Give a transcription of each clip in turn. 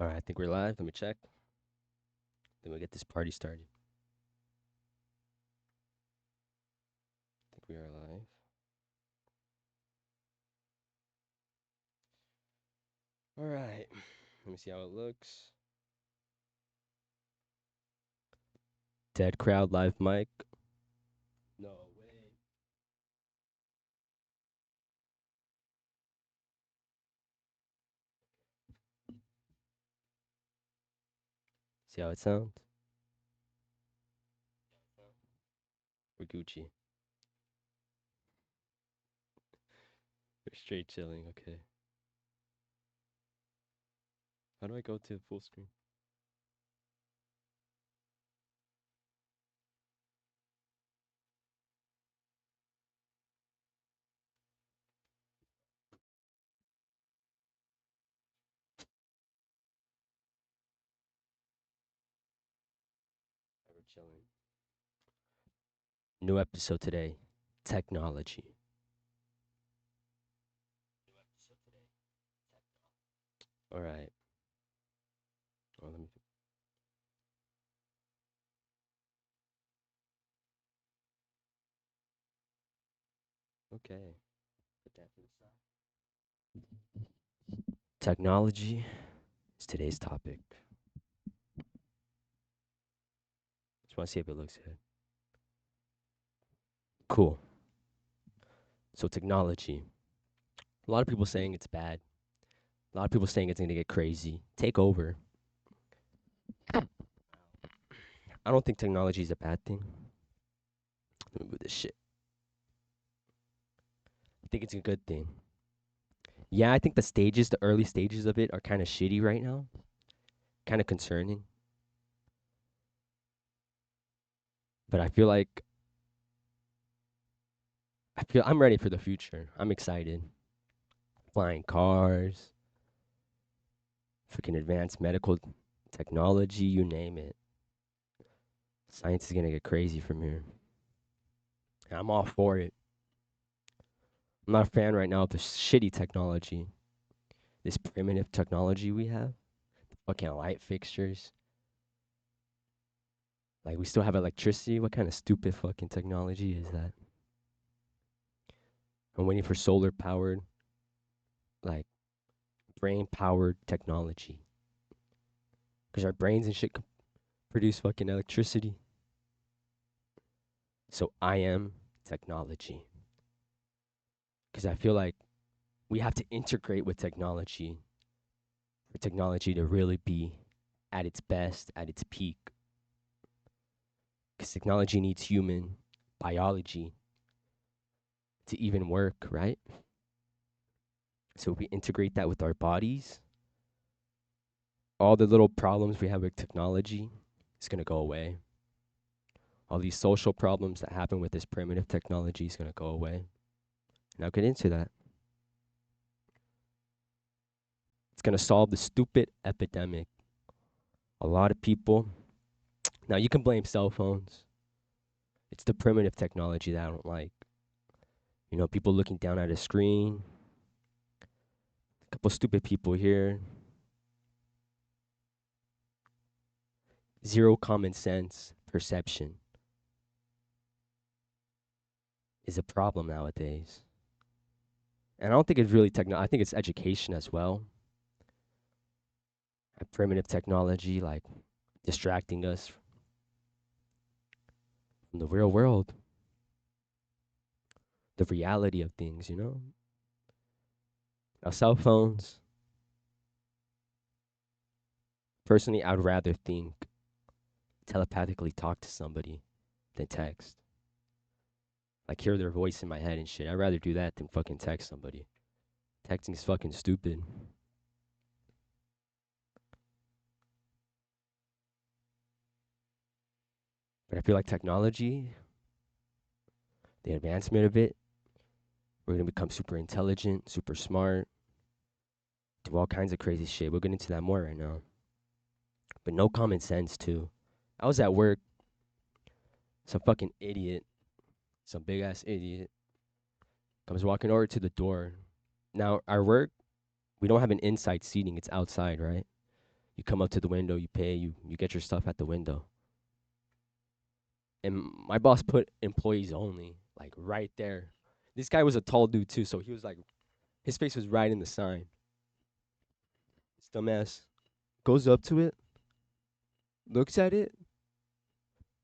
All right, I think we're live. Let me check. Then we'll get this party started. I think we are live. All right. Let me see how it looks. Dead crowd live mic. No way. See how it sounds? We're Gucci. We're straight chilling. Okay. How do I go to full screen? We're chilling. New episode today. Technology. All right. Oh, let me. Okay. Put that to the side. Technology is today's topic. Just want to see if it looks good. Cool. So technology. A lot of people saying it's bad. A lot of people saying it's gonna get crazy, take over. I don't think technology is a bad thing. Let me move this shit. I think it's a good thing. Yeah, I think the early stages of it are kind of shitty right now, kind of concerning. But I feel I'm ready for the future. I'm excited. Flying cars, freaking advanced medical technology, you name it. Science is gonna get crazy from here. And I'm all for it. I'm not a fan right now of the shitty technology, this primitive technology we have. Fucking light fixtures. Like we still have electricity. What kind of stupid fucking technology is that? I'm waiting for solar powered, like brain powered technology. Because our brains and shit can produce fucking electricity. So I am technology. Because I feel like we have to integrate with technology for technology to really be at its best, at its peak. Because technology needs human biology to even work, right? So if we integrate that with our bodies, all the little problems we have with technology is going to go away. All these social problems that happen with this primitive technology is going to go away. And I'll get into that. It's going to solve the stupid epidemic. A lot of people, now you can blame cell phones. It's the primitive technology that I don't like. You know, people looking down at a screen, a couple stupid people here, zero common sense perception is a problem nowadays. And I don't think it's really I think it's education as well. Primitive technology, like distracting us from the real world, the reality of things, you know? Now, cell phones, personally, I'd rather telepathically talk to somebody than text. Like, hear their voice in my head and shit. I'd rather do that than fucking text somebody. Texting is fucking stupid. But I feel like technology, the advancement of it, we're gonna become super intelligent, super smart, do all kinds of crazy shit. We'll get into that more right now. But no common sense, too. I was at work, some fucking idiot, some big ass idiot, comes walking over to the door. Now, our work, we don't have an inside seating, it's outside, right? You come up to the window, you pay, you get your stuff at the window. And my boss put employees only, like right there. This guy was a tall dude too, so he was like, his face was right in the sign. This dumbass goes up to it, looks at it,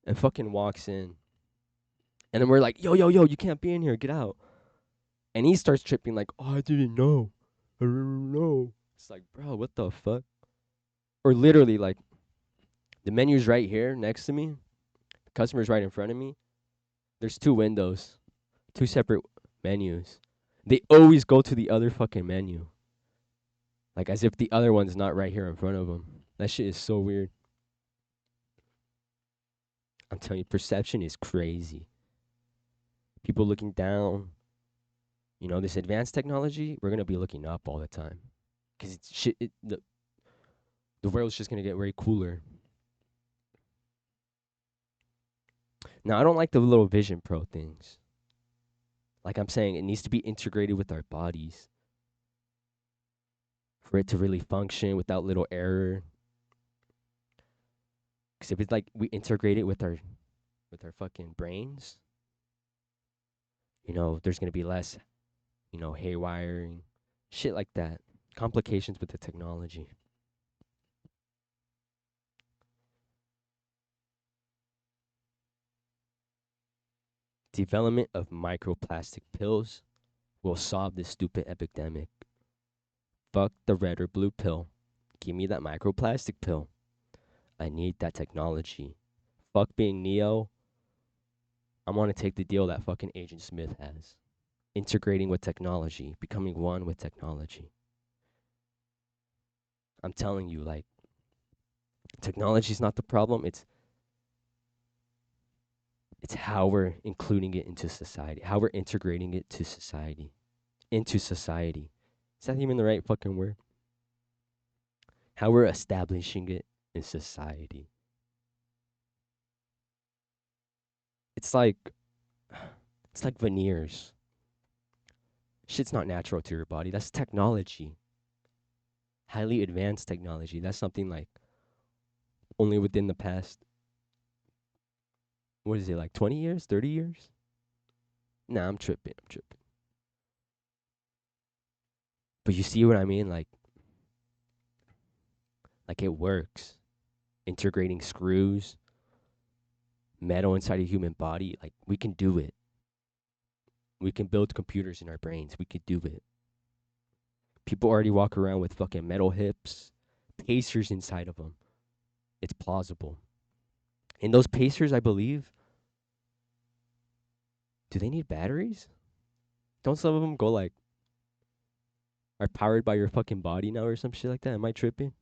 and fucking walks in. And then we're like, yo, yo, yo, you can't be in here, get out. And he starts tripping like, oh, I didn't know. I didn't know. It's like, bro, what the fuck? Or literally, like, the menu's right here next to me. The customer's right in front of me. There's two windows, two separate menus. They always go to the other fucking menu. Like, as if the other one's not right here in front of them. That shit is so weird. I'm telling you, perception is crazy. People looking down. You know, this advanced technology, we're going to be looking up all the time. Because it's shit. The world's just going to get way cooler. Now, I don't like the little Vision Pro things. Like I'm saying, it needs to be integrated with our bodies for it to really function without little error. Because if it's like we integrate it with our fucking brains, you know, there's gonna be less, you know, haywiring, shit like that, complications with the technology. Development of microplastic pills will solve this stupid epidemic. Fuck the red or blue pill. Give me that microplastic pill. I need that technology. Fuck being Neo. I want to take the deal that fucking Agent Smith has. Integrating with technology, becoming one with technology. I'm telling you, like, technology is not the problem. It's how we're including it into society, how we're integrating it to society, into society. Is that even the right fucking word? How we're establishing it in society. It's like veneers. Shit's not natural to your body. That's technology. Highly advanced technology. That's something like only within the past, what is it, like 20 years, 30 years? Nah, I'm tripping. But you see what I mean? Like it works. Integrating screws, metal inside a human body, like we can do it. We can build computers in our brains. We could do it. People already walk around with fucking metal hips, pacers inside of them. It's plausible. And those pacers, I believe, do they need batteries? Don't some of them go like, are powered by your fucking body now or some shit like that? Am I tripping?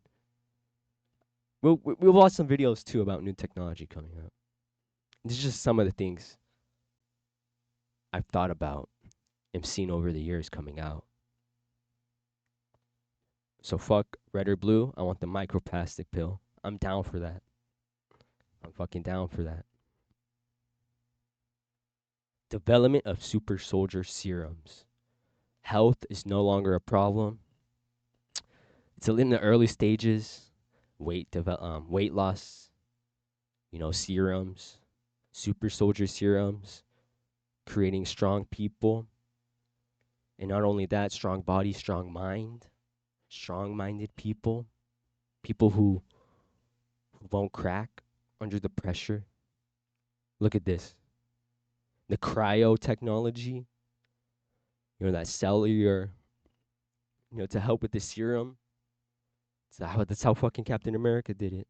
We'll watch some videos too about new technology coming out. This is just some of the things I've thought about and seen over the years coming out. So fuck red or blue. I want the microplastic pill. I'm down for that. I'm fucking down for that. Development of super soldier serums. Health is no longer a problem. It's in the early stages. Weight loss. You know, serums, super soldier serums, creating strong people. And not only that, strong body, strong mind, strong-minded people, people who won't crack under the pressure. Look at this. The cryo technology, you know, that cellular, you know, to help with the serum. That's how fucking Captain America did it.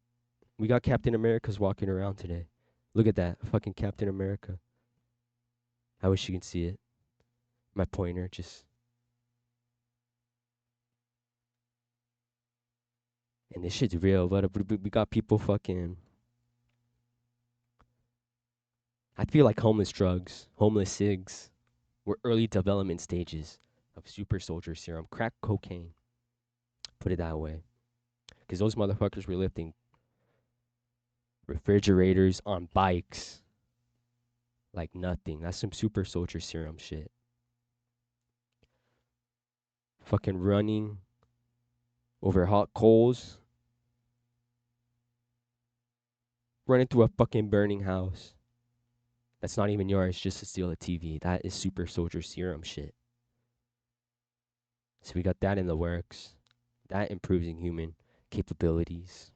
We got Captain America's walking around today. Look at that. Fucking Captain America. I wish you can see it. My pointer just. And this shit's real. But we got people fucking. I feel like homeless drugs, homeless cigs, were early development stages of super soldier serum, crack cocaine. Put it that way. Because those motherfuckers were lifting refrigerators on bikes like nothing. That's some super soldier serum shit. Fucking running over hot coals Run into a fucking burning house that's not even yours just to steal a TV. That is super soldier serum shit. So we got that in the works. That improving human capabilities.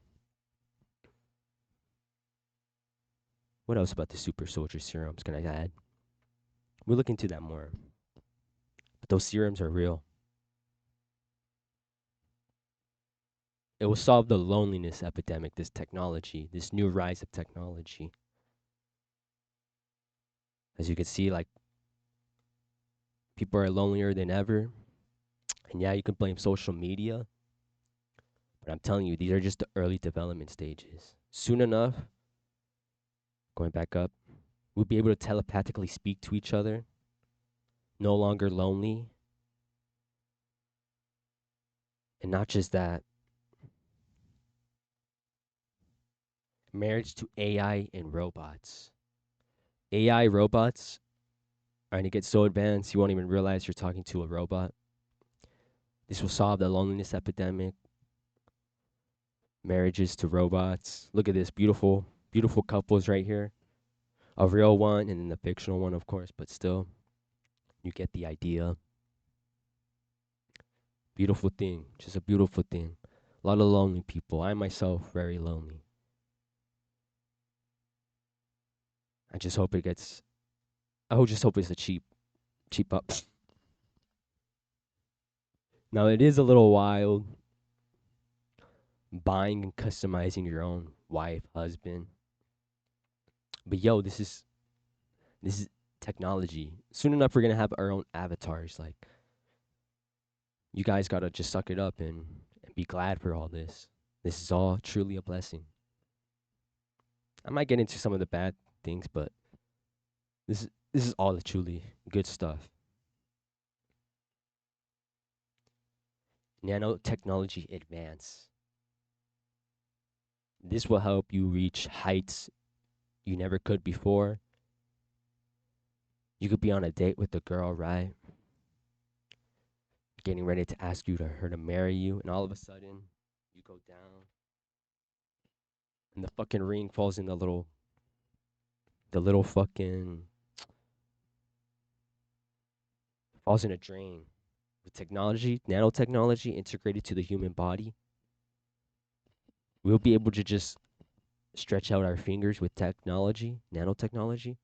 What else about the super soldier serums can I add? We'll look into that more. But those serums are real. It will solve the loneliness epidemic, this technology, this new rise of technology. As you can see, like, people are lonelier than ever. And yeah, you can blame social media, but I'm telling you, these are just the early development stages. Soon enough, going back up, we'll be able to telepathically speak to each other, no longer lonely. And not just that, marriage to AI and robots. AI robots are going to get so advanced you won't even realize you're talking to a robot. This will solve the loneliness epidemic. Marriages to robots. Look at this beautiful, beautiful couples right here. A real one and then the fictional one, of course, but still, you get the idea. Beautiful thing, just a beautiful thing. A lot of lonely people. I myself, very lonely. I just hope it gets. Just hope it's a cheap up. Now it is a little wild buying and customizing your own wife, husband. But yo, this is technology. Soon enough, we're gonna have our own avatars. Like, you guys gotta just suck it up and be glad for all this. This is all truly a blessing. I might get into some of the bad things, but this is all the truly good stuff. Nanotechnology advance. This will help you reach heights you never could before. You could be on a date with a girl, right? Getting ready to ask her to marry you, and all of a sudden, you go down, and the fucking ring falls in the little fucking falls in a drain. With technology, nanotechnology integrated to the human body, we'll be able to just stretch out our fingers with technology, nanotechnology,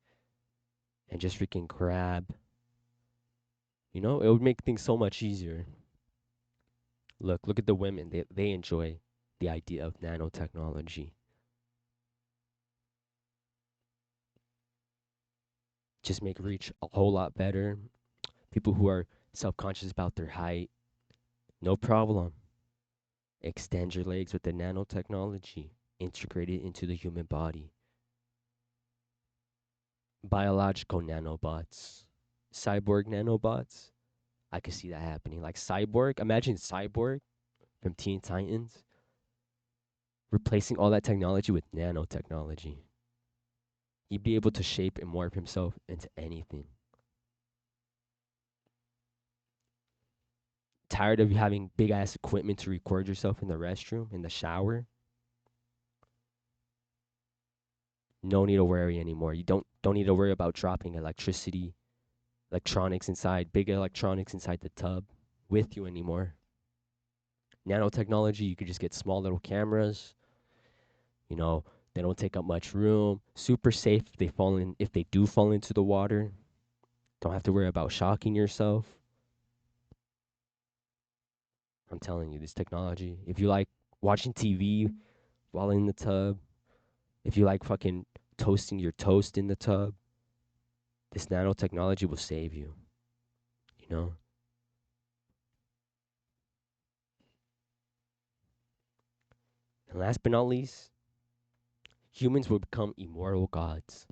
and just freaking grab. It would make things so much easier. Look at the women. They enjoy the idea of nanotechnology. Just make reach a whole lot better. People who are self-conscious about their height, no problem. Extend your legs with the nanotechnology integrated into the human body. Biological nanobots, cyborg nanobots. I could see that happening. Like Cyborg, imagine Cyborg from Teen Titans replacing all that technology with nanotechnology. He'd be able to shape and morph himself into anything. Tired of having big ass equipment to record yourself in the restroom, in the shower? No need to worry anymore. You don't need to worry about dropping big electronics inside the tub with you anymore. Nanotechnology, you could just get small little cameras. You know, they don't take up much room. Super safe if they do fall into the water. Don't have to worry about shocking yourself. I'm telling you, this technology. If you like watching TV while in the tub, if you like fucking toasting your toast in the tub, this nanotechnology will save you. You know? And last but not least, humans will become immortal gods.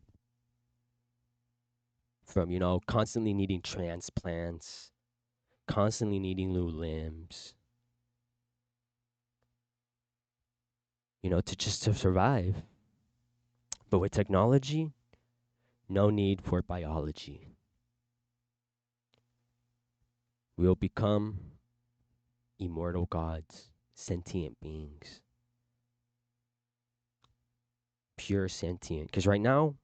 From, constantly needing transplants, constantly needing new limbs, to survive. But with technology, no need for biology. We'll become immortal gods, sentient beings. pure sentient. Because right now,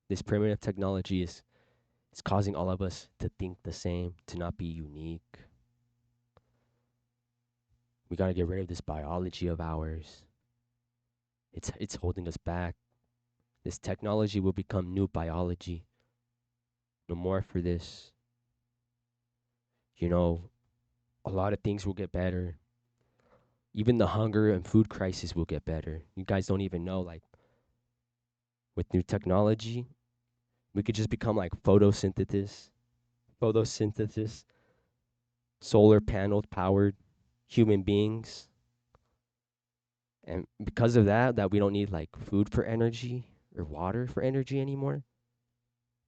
this primitive technology is causing all of us to think the same, to not be unique. We gotta get rid of this biology of ours. It's holding us back. This technology will become new biology. No more for this. You know, a lot of things will get better. Even the hunger and food crisis will get better. You guys don't even know, like, with new technology, we could just become like photosynthesis, solar panel powered human beings. And because of that we don't need like food for energy or water for energy anymore.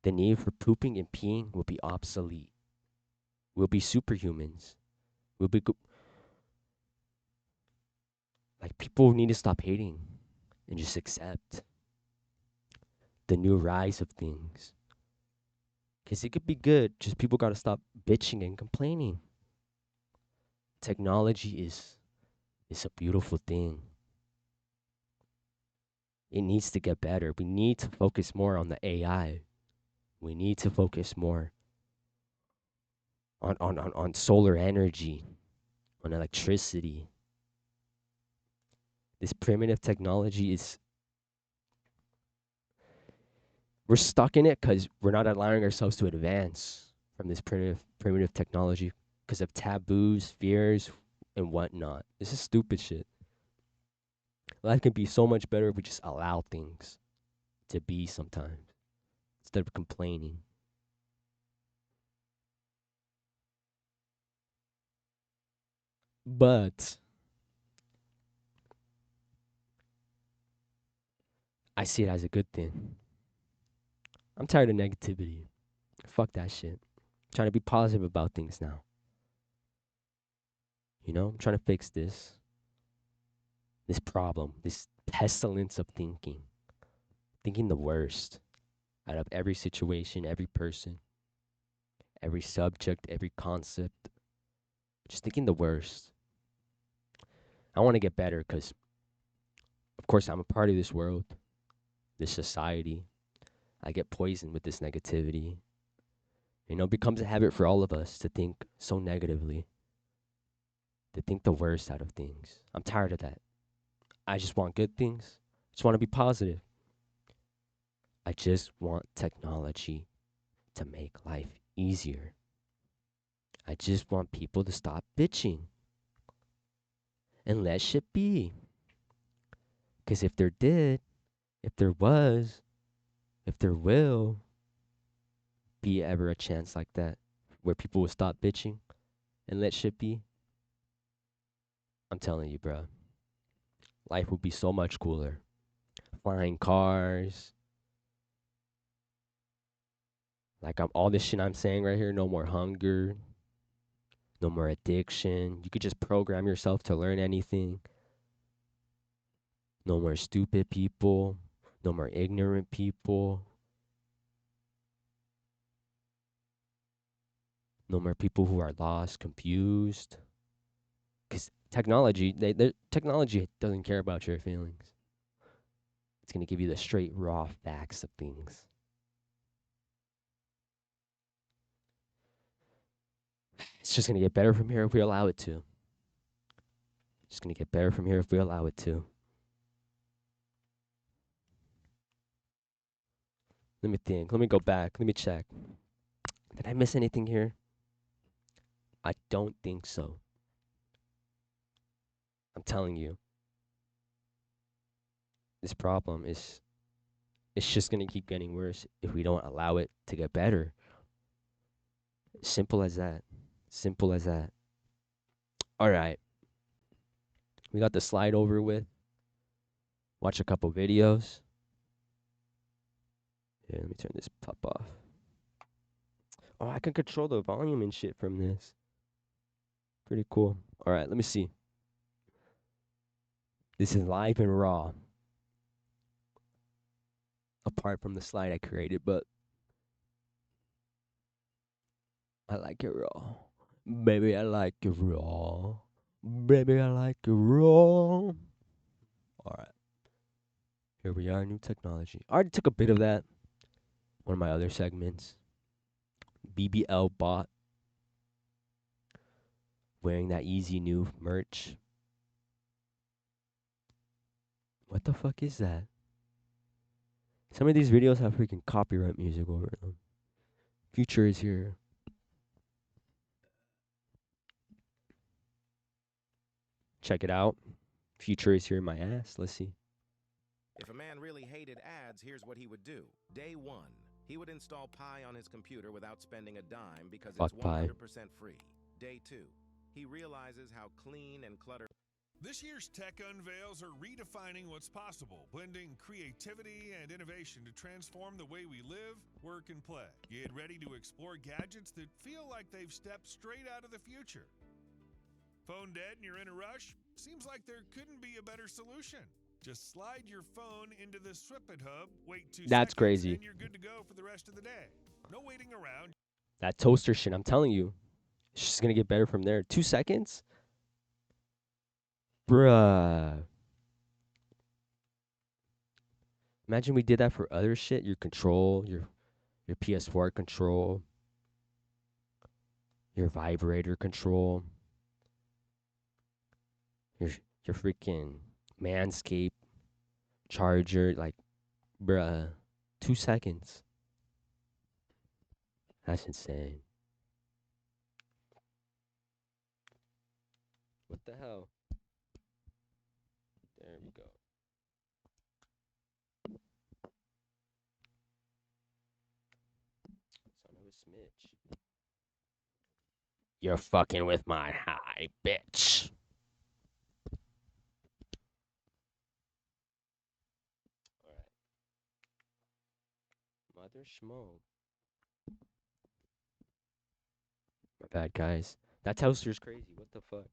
The need for pooping and peeing will be obsolete. We'll be superhumans. We'll be like, people need to stop hating and just accept the new rise of things. Because it could be good, just people got to stop bitching and complaining. Technology is a beautiful thing. It needs to get better. We need to focus more on the AI. We need to focus more on solar energy, on electricity. This primitive technology is, we're stuck in it because we're not allowing ourselves to advance from this primitive technology because of taboos, fears, and whatnot. This is stupid shit. Life can be so much better if we just allow things to be sometimes instead of complaining. But I see it as a good thing. I'm tired of negativity. Fuck that shit. I'm trying to be positive about things now. You know, I'm trying to fix this problem, this pestilence of thinking the worst out of every situation, every person, every subject, every concept. Just thinking the worst. I want to get better because, of course, I'm a part of this world, this society. I get poisoned with this negativity. You know, it becomes a habit for all of us to think so negatively, to think the worst out of things. I'm tired of that. I just want good things. I just want to be positive. I just want technology to make life easier. I just want people to stop bitching and let shit be. Because if there did, if there was, if there will be ever a chance like that where people will stop bitching and let shit be, I'm telling you, bro, life would be so much cooler. Flying cars, like, all this shit I'm saying right here, no more hunger, no more addiction. You could just program yourself to learn anything. No more stupid people, no more ignorant people, no more people who are lost, confused. Because technology doesn't care about your feelings. It's gonna give you the straight raw facts of things. It's just gonna get better from here if we allow it to. It's gonna get better from here if we allow it to. Let me think. Let me go back. Let me check. Did I miss anything here? I don't think so. I'm telling you, this problem is, it's just gonna keep getting worse if we don't allow it to get better. Simple as that. Simple as that. All right. We got the slide over with. Watch a couple videos. Yeah, let me turn this pop off. Oh, I can control the volume and shit from this. Pretty cool. All right, let me see. This is live and raw. Apart from the slide I created, but I like it raw. Baby, I like it raw. Baby, I like it raw. All right. Here we are, new technology. I already took a bit of that. One of my other segments. BBL bot wearing that easy new merch. What the fuck is that? Some of these videos have freaking copyright music over them. Future is here. Check it out. Future is here in my ass. Let's see. If a man really hated ads, here's what he would do. Day 1, he would install Pi on his computer without spending a dime because Fuck it's Pi. 100% free. Day 2, he realizes how clean and cluttered. This year's tech unveils are redefining what's possible, blending creativity and innovation to transform the way we live, work, and play. Get ready to explore gadgets that feel like they've stepped straight out of the future. Phone dead and you're in a rush? Seems like there couldn't be a better solution. Just slide your phone into the Swipit hub, wait 2 That's seconds, crazy. and you're good to go for the rest of the day. No waiting around. That toaster shit, I'm telling you. It's just gonna get better from there. 2 seconds? Bruh. Imagine we did that for other shit. Your control, your PS4 control, your vibrator control, your freaking Manscaped charger, like, bruh, 2 seconds. That's insane. What the hell? There we go. Son of a smidge. You're fucking with my high, bitch. Alright. Mother schmo. My bad, guys. That toaster's crazy. What the fuck?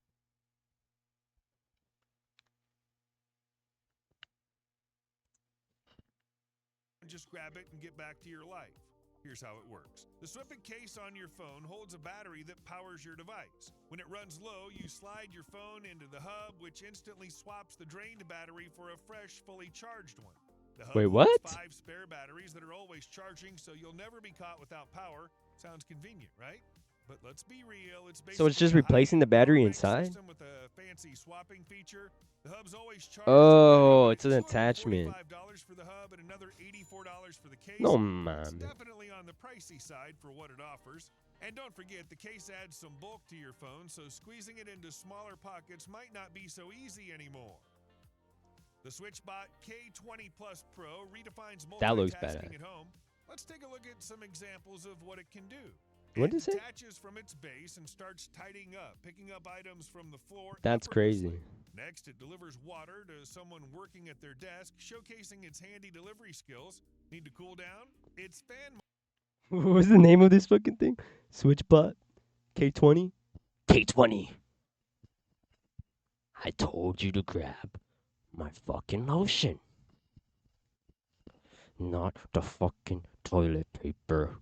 Just grab it and get back to your life. Here's how it works. The Swipit case on your phone holds a battery that powers your device. When it runs low, you slide your phone into the hub, which instantly swaps the drained battery for a fresh, fully charged one. The hub Wait, holds what? 5 spare batteries that are always charging, so you'll never be caught without power. Sounds convenient, right? But let's be real, it's basically So it's just a replacing the high-end battery power-bank inside? system with a fancy swapping feature. The hub's always charged Oh, away, it's but an $245 attachment. for the hub and another $84 for the case. No, It's man. definitely on the pricey side for what it offers. And don't forget, the case adds some bulk to your phone, so squeezing it into smaller pockets might not be so easy anymore. The SwitchBot K20 Plus Pro redefines That looks multitasking badass. at home. Let's take a look at some examples of what it can do. What It is it? detaches from its base and starts tidying up, picking up items from the floor. That's effortlessly. crazy. Next, it delivers water to someone working at their desk, showcasing its handy delivery skills. Need to cool down? It's fan. What was the name of this fucking thing? SwitchBot K20? K20. I told you to grab my fucking lotion. Not the fucking toilet paper.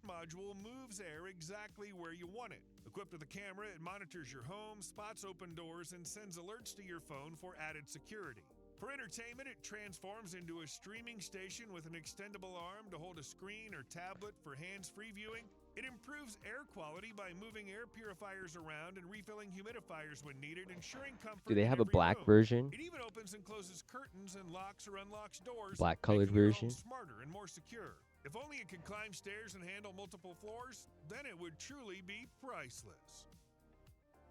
Module moves air exactly where you want it. Equipped with a camera, it monitors your home, spots open doors, and sends alerts to your phone for added security. For entertainment, it transforms into a streaming station with an extendable arm to hold a screen or tablet for hands-free viewing. It improves air quality by moving air purifiers around and refilling humidifiers when needed, ensuring comfort. Do they in have a every black room. version? It even opens and closes curtains and locks or unlocks doors. Black colored making your home version? smarter and more secure. If only it could climb stairs and handle multiple floors, then it would truly be priceless.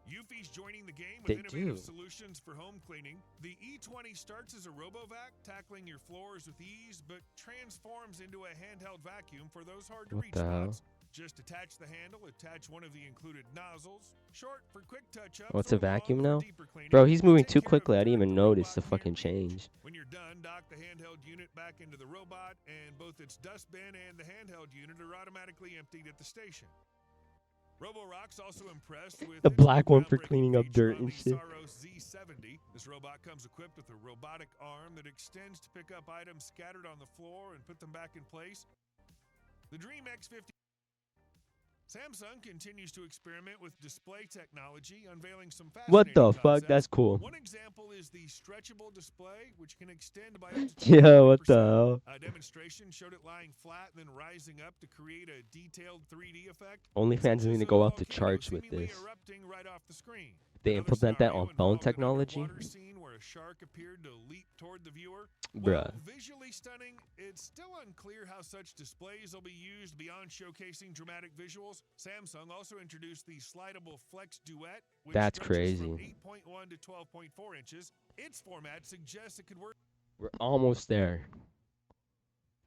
Eufy's joining the game with They innovative do. solutions for home cleaning. The E20 starts as a RoboVac, tackling your floors with ease, but transforms into a handheld vacuum for those hard-to-reach What the hell? spots. Just attach the handle, attach one of the included nozzles. Short for quick touch-ups. Oh, it's a or long vacuum for now? deeper cleaning. Bro, he's moving Take too care of quickly. I dirt didn't even the notice the robot fucking can't reach. change. When you're done, dock the handheld unit back into the robot, and both its dustbin and the handheld unit are automatically emptied at the station. Roborock's also impressed with The its black one for groundbreaking cleaning up feature dirt on and the shit. Saros Z70. This robot comes equipped with a robotic arm that extends to pick up items scattered on the floor and put them back in place. The Dream X50 Samsung continues to experiment with display technology, unveiling some What fascinating the fuck? concepts. That's cool. One example is the stretchable display, which can extend by up to 25%. Yeah, what the hell? A demonstration showed it lying flat and then rising up to create a detailed 3D effect. OnlyFans need to go up to Volcano charge with seemingly this. erupting right off the screen. They Another implement that scenario on phone involved an technology? underwater scene where a shark appeared to leap toward the viewer. Bruh. While visually stunning, it's still unclear how such displays will be used beyond showcasing dramatic visuals. Samsung also introduced the slidable Flex Duet, which That's stretches from crazy. 8.1 to 12.4 inches. Its format suggests it could work. We're almost there.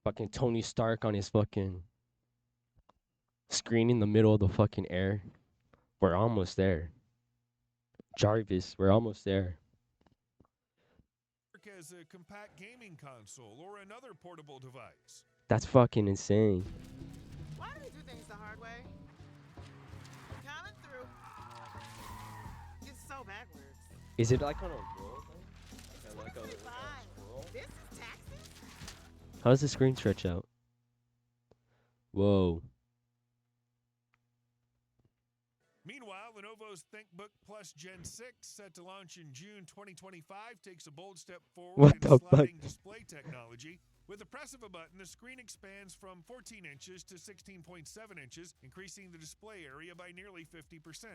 Fucking Tony Stark on his fucking screen in the middle of the fucking air. We're almost there. Jarvis, we're almost there. As a compact gaming console or another portable device. That's fucking insane. Why do we do things the hard way? Coming through. It's so backwards. Is it like on a roll? Like a Fine. This is taxes? How does the screen stretch out? Whoa. Meanwhile, Lenovo's ThinkBook Plus Gen 6, set to launch in June 2025, takes a bold step forward What in the fuck? sliding display technology. With the press of a button, the screen expands from 14 inches to 16.7 inches, increasing the display area by nearly 50%.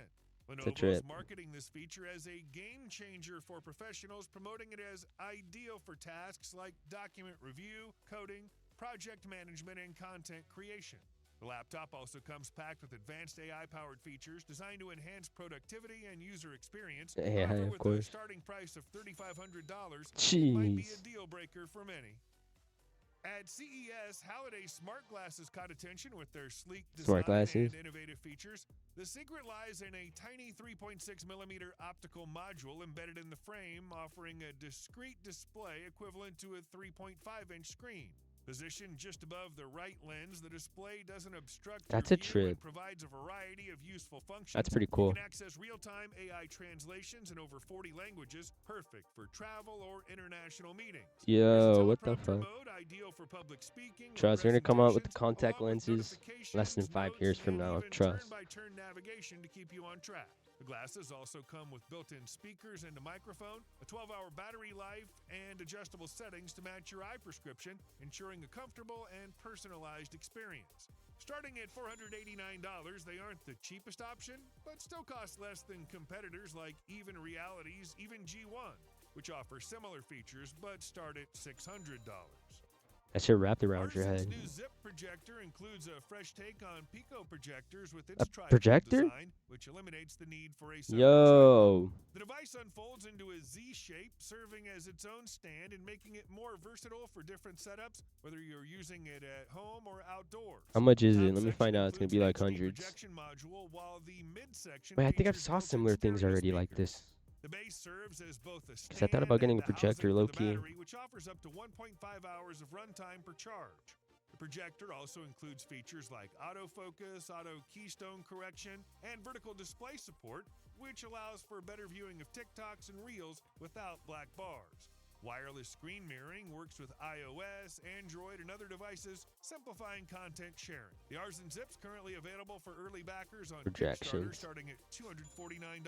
Lenovo is marketing this feature as a game changer for professionals, promoting it as ideal for tasks like document review, coding, project management, and content creation. The laptop also comes packed with advanced AI-powered features designed to enhance productivity and user experience. Yeah, However, of with course. a starting price of $3,500, Jeez. it might be a deal breaker for many. At CES, Halliday smart glasses caught attention with their sleek design and innovative features. The secret lies in a tiny 3.6mm optical module embedded in the frame, offering a discrete display equivalent to a 3.5-inch screen. Positioned just above the right lens, the display doesn't obstruct your view and provides a variety of useful functions. That's pretty cool. You can access real-time AI translations in over 40 languages, perfect for travel or international meetings. Yo, what the fuck? Mode, ideal for public speaking, trust, they're gonna come out with the contact lenses less than 5 years from now. Trust. Turn-by-turn navigation to keep you on track. The glasses also come with built-in speakers and a microphone, a 12-hour battery life, and adjustable settings to match your eye prescription, ensuring a comfortable and personalized experience. Starting at $489, they aren't the cheapest option, but still cost less than competitors like Even Reality's Even G1, which offer similar features but start at $600. That shit wrapped around your head. New Zip projector includes a fresh take on Pico projectors with its projector design, which eliminates the need for a Yo. The device unfolds into a Z shape, serving as its own stand and making it more versatile for different setups, whether you're using it at home or outdoors. How much is it? Let me find out. It's gonna be like hundreds. Module, while the midsection Wait, I think I saw similar things already like this. The base serves as both a stand I thought about getting a projector low-key. which offers up to 1.5 hours of runtime per charge. The projector also includes features like autofocus, auto keystone correction, and vertical display support, which allows for better viewing of TikToks and Reels without black bars. Wireless screen mirroring works with iOS, Android, and other devices, simplifying content sharing. The Rs and Zips currently available for early backers on Kickstarter, starting at $249.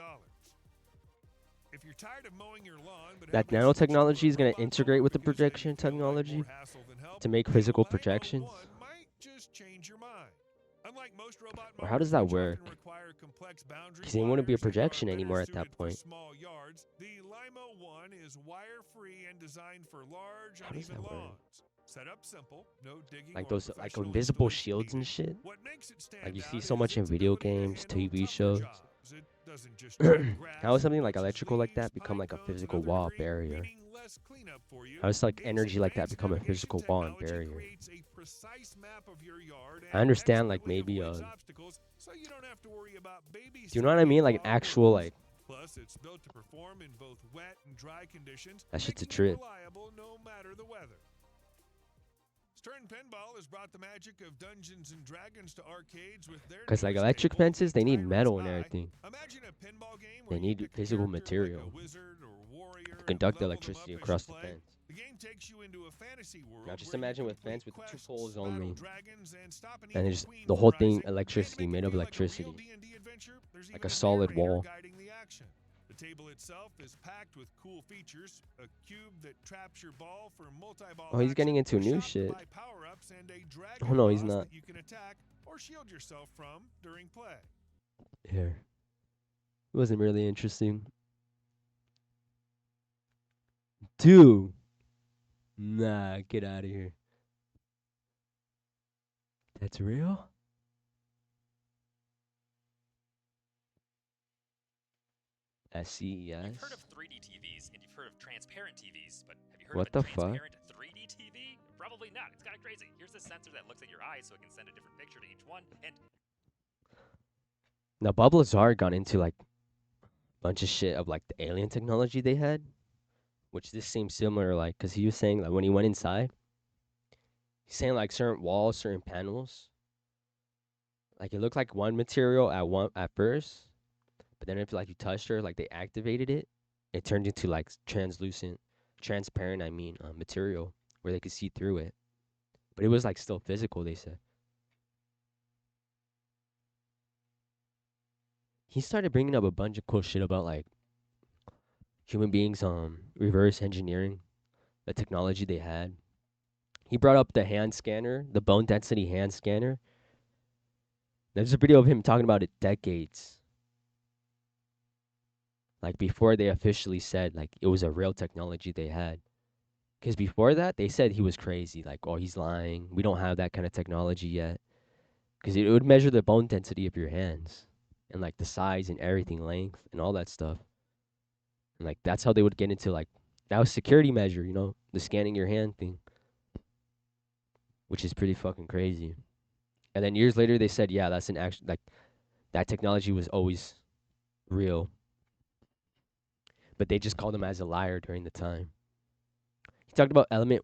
If you're tired of mowing your lawn, but that nanotechnology is going to integrate with the projection technology to make physical projections? Or how does that work? Because it wouldn't be a projection anymore at that point. The Limo One is wire-free and designed for large, how does that work? Set up simple, no digging like those like invisible shields and shit? Like you see so much in video games, TV shows. How does something like electrical like that become like a physical wall barrier? How does like energy like that become a physical wall and barrier? I understand like maybe do you know what I mean? Like an actual like Plus, it's built to perform in both wet and dry conditions. That shit's a trip. Reliable no matter the weather. Stern Pinball has brought the magic of Dungeons and Dragons to arcades with their because like electric fences, they need metal and everything. Imagine a pinball game they need physical material like a wizard or warrior to conduct electricity across the fence. The The game takes you into a fantasy world. Now just where you imagine with complete fans with 2 quests, poles battle only. dragons, and stop an And evil it's queen the from whole thing rising. And to electricity, make made it of feel like a real electricity. D&D adventure, there's Like even a solid narrator wall. guiding the action. The table itself is packed with cool features: a cube that traps your ball for multi-ball Oh, he's action, getting into a new shop to shit. buy power-ups, and a dragon Oh no, he's boss not. that you can attack or shield yourself from during play. Here. It wasn't really interesting. Dude. Nah, get out of here. That's real? At CES? You've heard of 3D TVs and you've heard of transparent TVs, but have you heard What of a the fuck? transparent 3D TV? Probably not. It's kind of crazy. Here's a sensor that looks at your eyes so it can send a different picture to each one. And Now, Bob Lazar got into like a bunch of shit of like the alien technology they had, which this seems similar, like, because he was saying like when he went inside, he's saying like certain walls, certain panels, like it looked like one material at first, but then if like you touched her, like they activated it, it turned into like transparent, material where they could see through it. But it was like still physical, they said. He started bringing up a bunch of cool shit about like human beings reverse engineering the technology they had. He brought up the hand scanner, the bone density hand scanner. There's a video of him talking about it decades. Like before they officially said like it was a real technology they had. Because before that, they said he was crazy. Like, oh, he's lying. We don't have that kind of technology yet. Because it would measure the bone density of your hands. And like the size and everything, length and all that stuff. And like that's how they would get into like, that was security measure, you know, the scanning your hand thing. Which is pretty fucking crazy. And then years later, they said, yeah, that's an action, like, that technology was always real. But they just called him as a liar during the time. He talked about element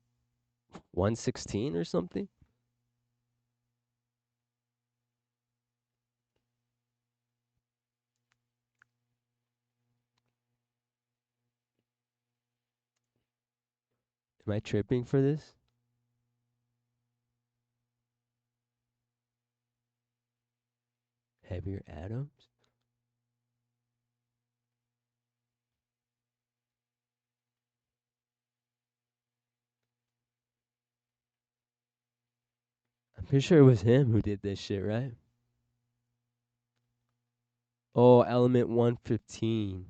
116 or something. Am I tripping for this? Heavier atoms? I'm pretty sure it was him who did this shit, right? Oh, element 115.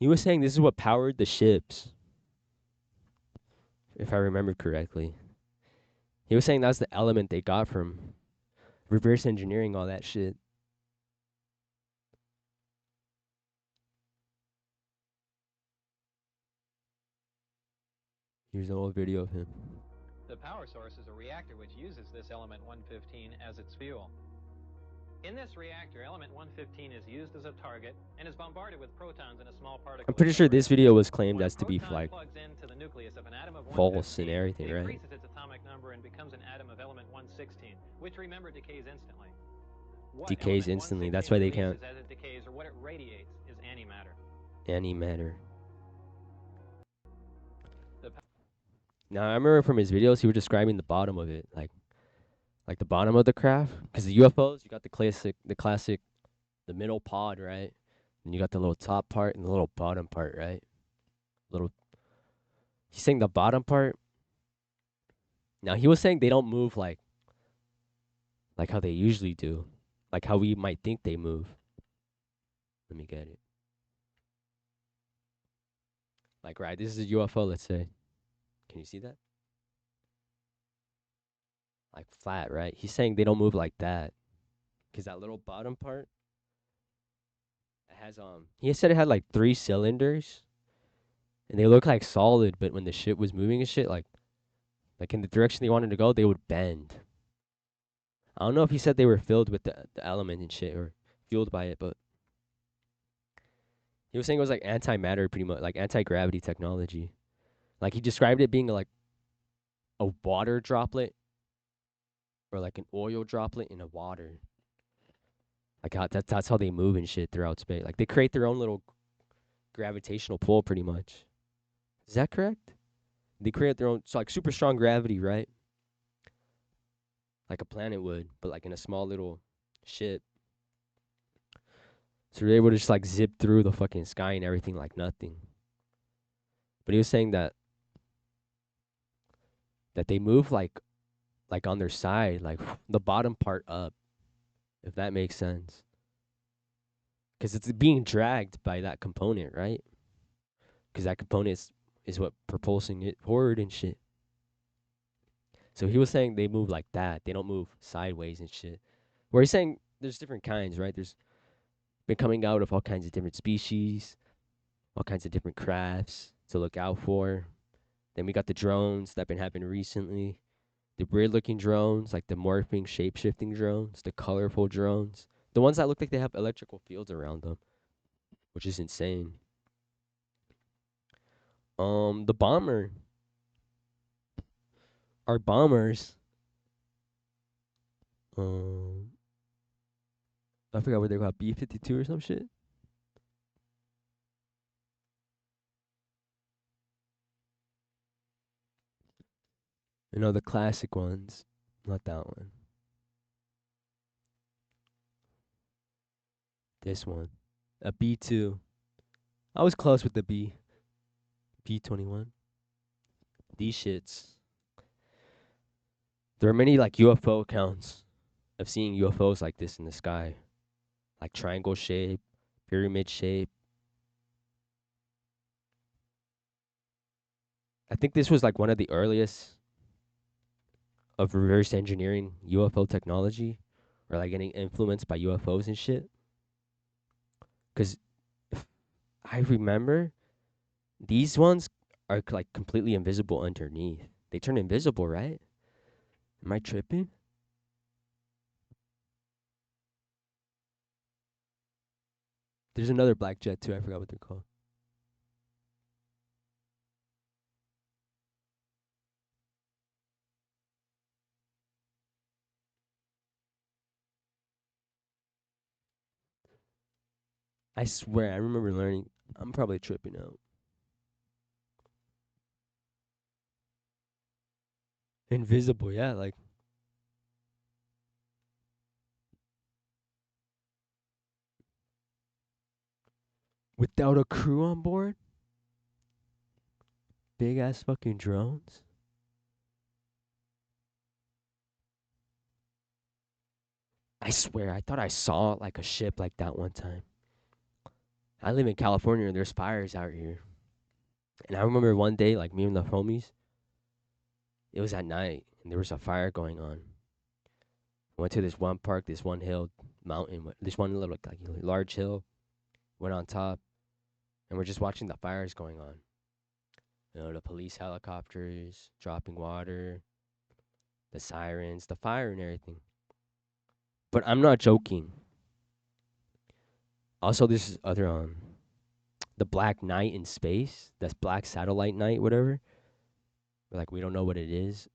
He was saying this is what powered the ships, if I remember correctly. He was saying that's the element they got from reverse engineering all that shit. Here's an old video of him. The power source is a reactor which uses this element 115 as its fuel. In this reactor, element 115 is used as a target and is bombarded with protons in a small particle. I'm pretty sure this video was claimed when as to be like plugs into the nucleus of an atom of false 115, and everything, it right? increases its atomic number and becomes an atom of element 116, which remember decays instantly. What Decays element instantly. 116 That's why they can't. releases as it decays, or what it radiates, is antimatter. Antimatter. Now I remember from his videos he was describing the bottom of it, like the bottom of the craft. Because the UFOs, you got the classic, the middle pod, right? And you got the little top part and the little bottom part, right? He's saying the bottom part. Now he was saying they don't move like how they usually do, like how we might think they move. Let me get it. Like, right, this is a UFO, let's say. Can you see that? Like flat, right? He's saying they don't move like that. Cause that little bottom part, it has he said it had like 3 cylinders. And they look like solid, but when the ship was moving and shit, like in the direction they wanted to go, they would bend. I don't know if he said they were filled with the element and shit or fueled by it, but he was saying it was like antimatter, pretty much, like anti-gravity technology. Like he described it being like a water droplet or like an oil droplet in a water. Like how that's how they move and shit throughout space. Like they create their own little gravitational pull, pretty much. Is that correct? They create their own, so like super strong gravity, right? Like a planet would, but like in a small little ship. So they're able to just like zip through the fucking sky and everything like nothing. But he was saying that they move like on their side, like the bottom part up, if that makes sense. Because it's being dragged by that component, right? Because that component is what propulsing it forward and shit. So he was saying they move like that. They don't move sideways and shit. Where he's saying there's different kinds, right? There's been coming out of all kinds of different species, all kinds of different crafts to look out for. Then we got the drones that been happening recently. The weird looking drones, like the morphing, shape shifting drones, the colorful drones. The ones that look like they have electrical fields around them, which is insane. The bomber. Our bombers. Um I forgot what they call B-52 or some shit. You know, the classic ones. Not that one. This one. A B-2. I was close with the B-21. These shits. There are many like UFO accounts of seeing UFOs like this in the sky. Like triangle shape, pyramid shape. I think this was like one of the earliest of reverse engineering UFO technology, or like getting influenced by UFOs and shit. Because I remember these ones are like completely invisible underneath. They turn invisible, right? Am I tripping? There's another black jet too. I forgot what they're called. I swear, I remember learning. I'm probably tripping out. Invisible, yeah, like without a crew on board, big ass fucking drones. I swear, I thought I saw like a ship like that one time. I live in California and there's fires out here. And I remember one day, like me and the homies, it was at night and there was a fire going on. Went to this one park, this one hill, mountain, this one little like large hill. Went on top, and we're just watching the fires going on. You know, the police helicopters dropping water, the sirens, the fire, and everything. But I'm not joking. Also, this is other the black night in space. That's black satellite night, whatever. Like we don't know what it is.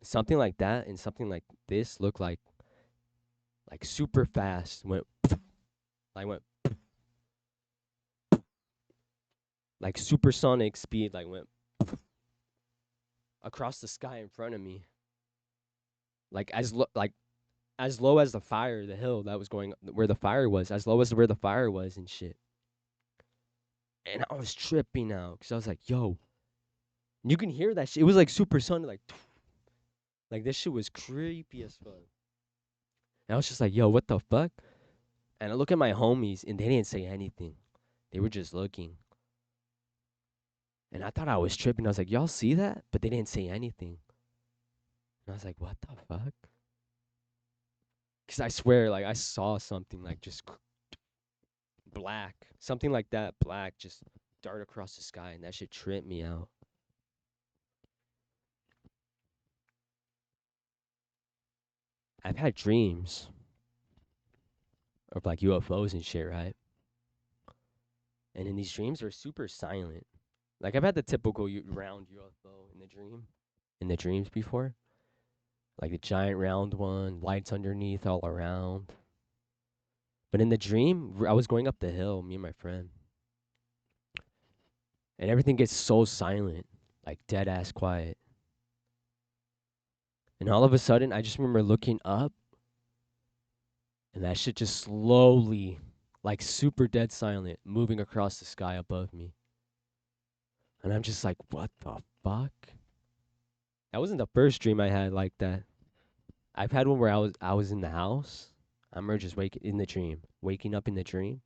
Something like that and something like this look like super fast. Went like supersonic speed. Like went across the sky in front of me. Like as low as the fire, the hill that was going where the fire was, as low as where the fire was and shit. And I was tripping out because I was like, yo, you can hear that shit. It was like supersonic, like this shit was creepy as fuck. And I was just like, yo, what the fuck? And I look at my homies and they didn't say anything. They were just looking. And I thought I was tripping. I was like, y'all see that? But they didn't say anything. And I was like, what the fuck? Because I swear, like, I saw something like just black. Something like that, black, just dart across the sky. And that shit tripped me out. I've had dreams of like UFOs and shit, right? And in these dreams, they're super silent. Like I've had the typical round UFO in the dreams before, like the giant round one, lights underneath all around. But in the dream, I was going up the hill, me and my friend, And everything gets so silent, like dead ass quiet. And all of a sudden, I just remember looking up, and that shit just slowly, like super dead silent, moving across the sky above me. And I'm just like, what the fuck? That wasn't the first dream I had like that. I've had one where I was in the house. I remember just waking up in the dream,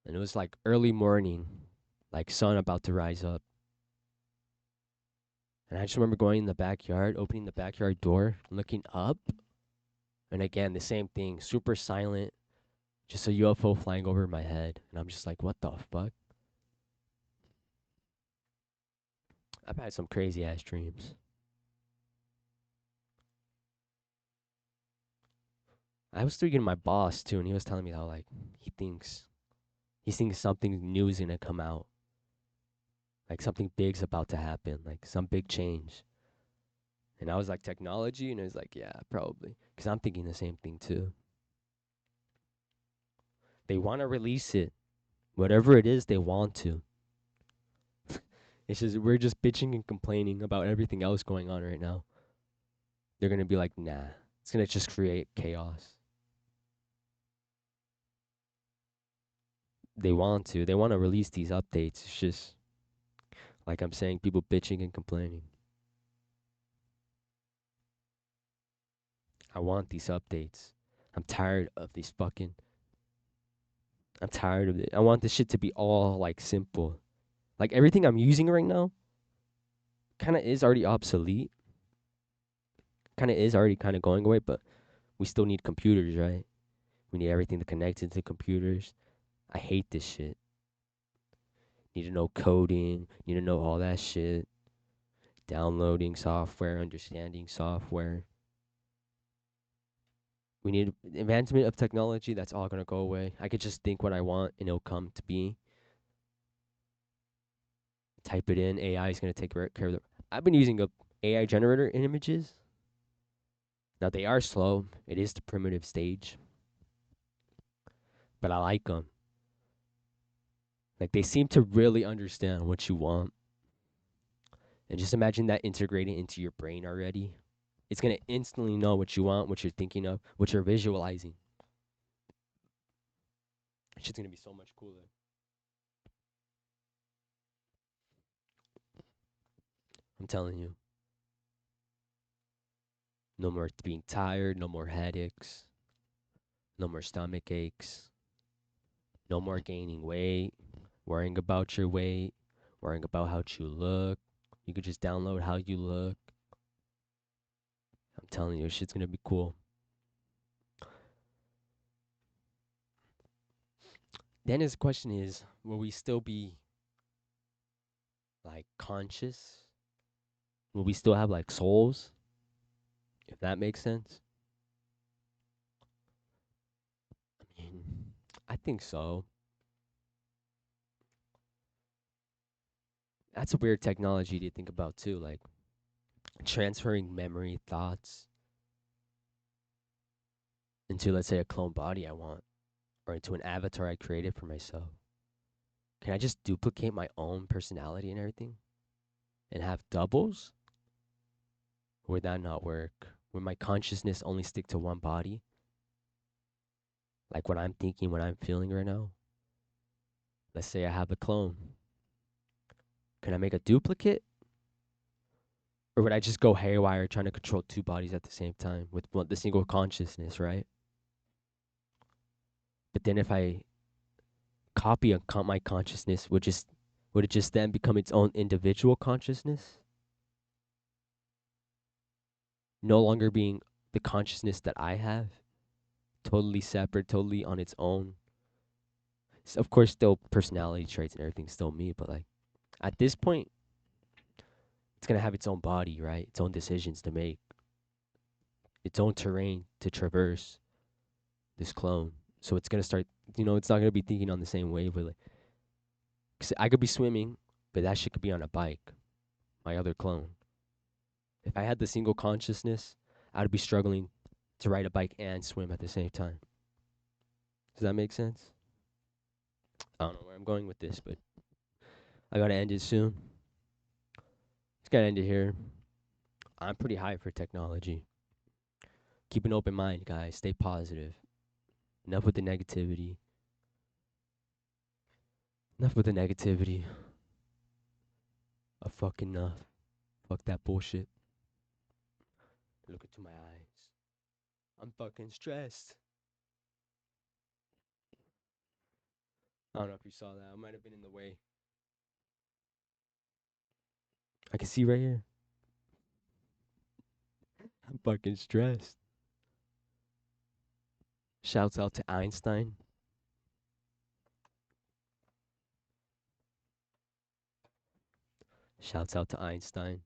and it was like early morning, like sun about to rise up. And I just remember going in the backyard, opening the backyard door, looking up, and again the same thing, super silent, just a UFO flying over my head, and I'm just like, what the fuck? I've had some crazy ass dreams. I was speaking to my boss too, and he was telling me how like he thinks something new is gonna come out, like something big's about to happen, like some big change. And I was like, technology, and he was like, yeah, probably, because I'm thinking the same thing too. They want to release it, whatever it is, they want to. It's just we're just bitching and complaining about everything else going on right now. They're gonna be like, nah, it's gonna just create chaos. They want to. They want to release these updates. It's just like I'm saying, people bitching and complaining. I want these updates. I'm tired of these fucking. I'm tired of it. I want this shit to be all like simple. Like everything I'm using right now kind of is already obsolete. Kind of is already kind of going away, but we still need computers, right? We need everything to connect into computers. I hate this shit. Need to know coding, need to know all that shit. Downloading software, understanding software. We need advancement of technology. That's all going to go away. I could just think what I want and it'll come to be. Type it in. AI is going to take care of it. I've been using a AI generator in images. Now they are slow. It is the primitive stage. But I like them. Like they seem to really understand what you want. And just imagine that integrating into your brain already. It's going to instantly know what you want, what you're thinking of, what you're visualizing. It's just going to be so much cooler. I'm telling you. No more being tired, no more headaches, no more stomach aches, no more gaining weight, worrying about your weight, worrying about how you look. You could just download how you look. I'm telling you, shit's gonna be cool. Then his question is, will we still be like conscious? Will we still have like souls? If that makes sense. I mean, I think so. That's a weird technology to think about too, like transferring memory, thoughts into, let's say, a clone body I want, or into an avatar I created for myself. Can I just duplicate my own personality and everything and have doubles? Or would that not work? Would my consciousness only stick to one body? Like what I'm thinking, what I'm feeling right now? Let's say I have a clone. Can I make a duplicate? Or would I just go haywire trying to control two bodies at the same time with the single consciousness, right? But then if I copy my consciousness, would it just then become its own individual consciousness? No longer being the consciousness that I have, totally separate, totally on its own. So of course, still personality traits and everything, still me, but like at this point, it's gonna have its own body, right? Its own decisions to make, its own terrain to traverse. This clone, so it's gonna start. It's not gonna be thinking on the same wavelength. Cause I could be swimming, but that shit could be on a bike. My other clone. If I had the single consciousness, I'd be struggling to ride a bike and swim at the same time. Does that make sense? I don't know where I'm going with this, but I gotta end it soon. Just gotta end it here. I'm pretty hyped for technology. Keep an open mind, guys. Stay positive. Enough with the negativity. Enough with the negativity. A fucking enough. Fuck that bullshit. Look into my eyes. I'm fucking stressed. I don't know if you saw that. I might have been in the way. I can see right here. I'm fucking stressed. Shouts out to Einstein. Shouts out to Einstein.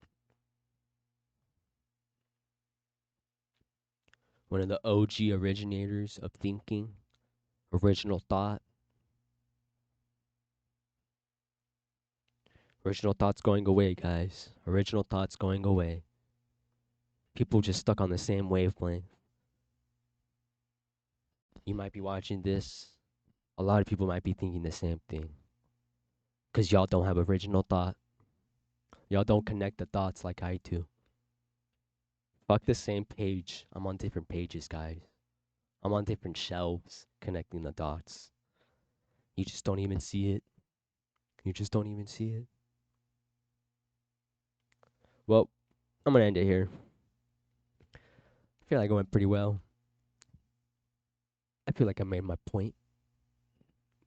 One of the OG originators of thinking, original thought. Original thought's going away, guys. Original thought's going away. People just stuck on the same wavelength. You might be watching this. A lot of people might be thinking the same thing. Because y'all don't have original thought. Y'all don't connect the dots like I do. Fuck the same page. I'm on different pages, guys. I'm on different shelves connecting the dots. You just don't even see it. You just don't even see it. Well, I'm gonna end it here. I feel like it went pretty well. I feel like I made my point.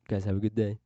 You guys have a good day.